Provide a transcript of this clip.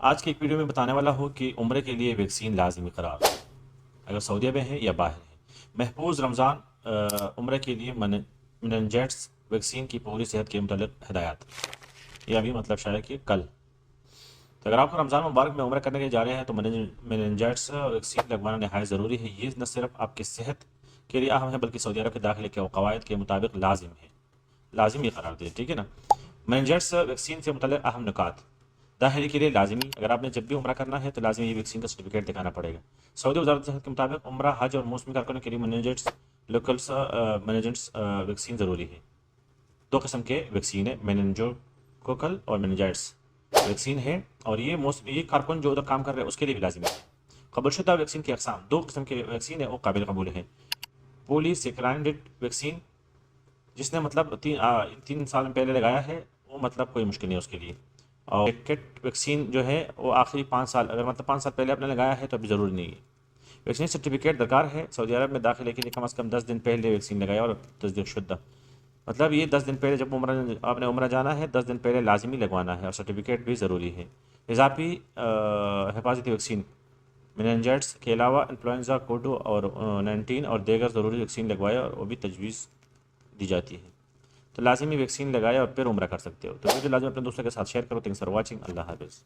آج کی ایک ویڈیو میں بتانے والا ہوں کہ عمرے کے لیے ویکسین لازمی قرار اگر سعودیہ میں ہے یا باہر ہے۔ محفوظ رمضان عمرے کے لیے مننجیٹس ویکسین کی پوری صحت کے متعلق ہدایات، یہ ابھی مطلب شاید کہ کل۔ تو اگر آپ کو رمضان مبارک میں عمرہ کرنے کے جا رہے ہیں تو مننجیٹس ویکسین لگوانا نہایت ضروری ہے۔ یہ نہ صرف آپ کی صحت کے لیے اہم ہے بلکہ سعودی عرب کے داخلے کے قواعد کے مطابق لازمی قرار دے، ٹھیک ہے نا۔ مننجیٹس ویکسین سے متعلق اہم نکات داخلے کے لیے لازمی، اگر آپ نے جب بھی عمرہ کرنا ہے تو لازمی یہ ویکسین کا سرٹیفکیٹ دکھانا پڑے گا۔ سعودی وزارت صحت کے مطابق عمرہ، حج اور موسمی کارکنوں کے لیے مننجیٹس لوکلس مننجیٹس ویکسین ضروری ہے۔ دو قسم کے ویکسین ہے، میننجوکوکل اور مننجائٹس ویکسین ہے، اور یہ کارکن جو ادھر کام کر رہے ہیں اس کے لیے بھی لازمی ہے۔ قبول شدہ ویکسین کی اقسام، دو قسم کے ویکسین ہے وہ قابل قبول ہیں۔ پولی سیکرائنڈڈ ویکسین، جس نے مطلب 3 سال پہلے لگایا ہے وہ مطلب کوئی مشکل نہیں اس کے لیے، اور کٹ ویکسین جو ہے وہ آخری 5 سال، اگر مطلب 5 سال پہلے آپ نے لگایا ہے تو ابھی ضروری نہیں ہے۔ ویکسین سرٹیفکیٹ درکار ہے، سعودی عرب میں داخلے کے لیے کم از کم 10 دن پہلے ویکسین لگایا اور تصدیق شدہ، مطلب یہ 10 دن پہلے جب آپ نے عمرہ جانا ہے 10 دن پہلے لازمی لگوانا ہے، اور سرٹیفکیٹ بھی ضروری ہے۔ اضافی حفاظتی ویکسین میننجائٹس کے علاوہ انفلوئنزا، کوڈو اور 19 اور دیگر ضروری ویکسین لگوائے اور وہ بھی تجویز دی جاتی ہے۔ تو لازمی ویکسین لگائے اور پھر عمرہ کر سکتے ہو۔ تو ویڈیو لازم اپنے دوستوں کے ساتھ شیئر کرو۔ تھینکس فار واچنگ، اللہ حافظ۔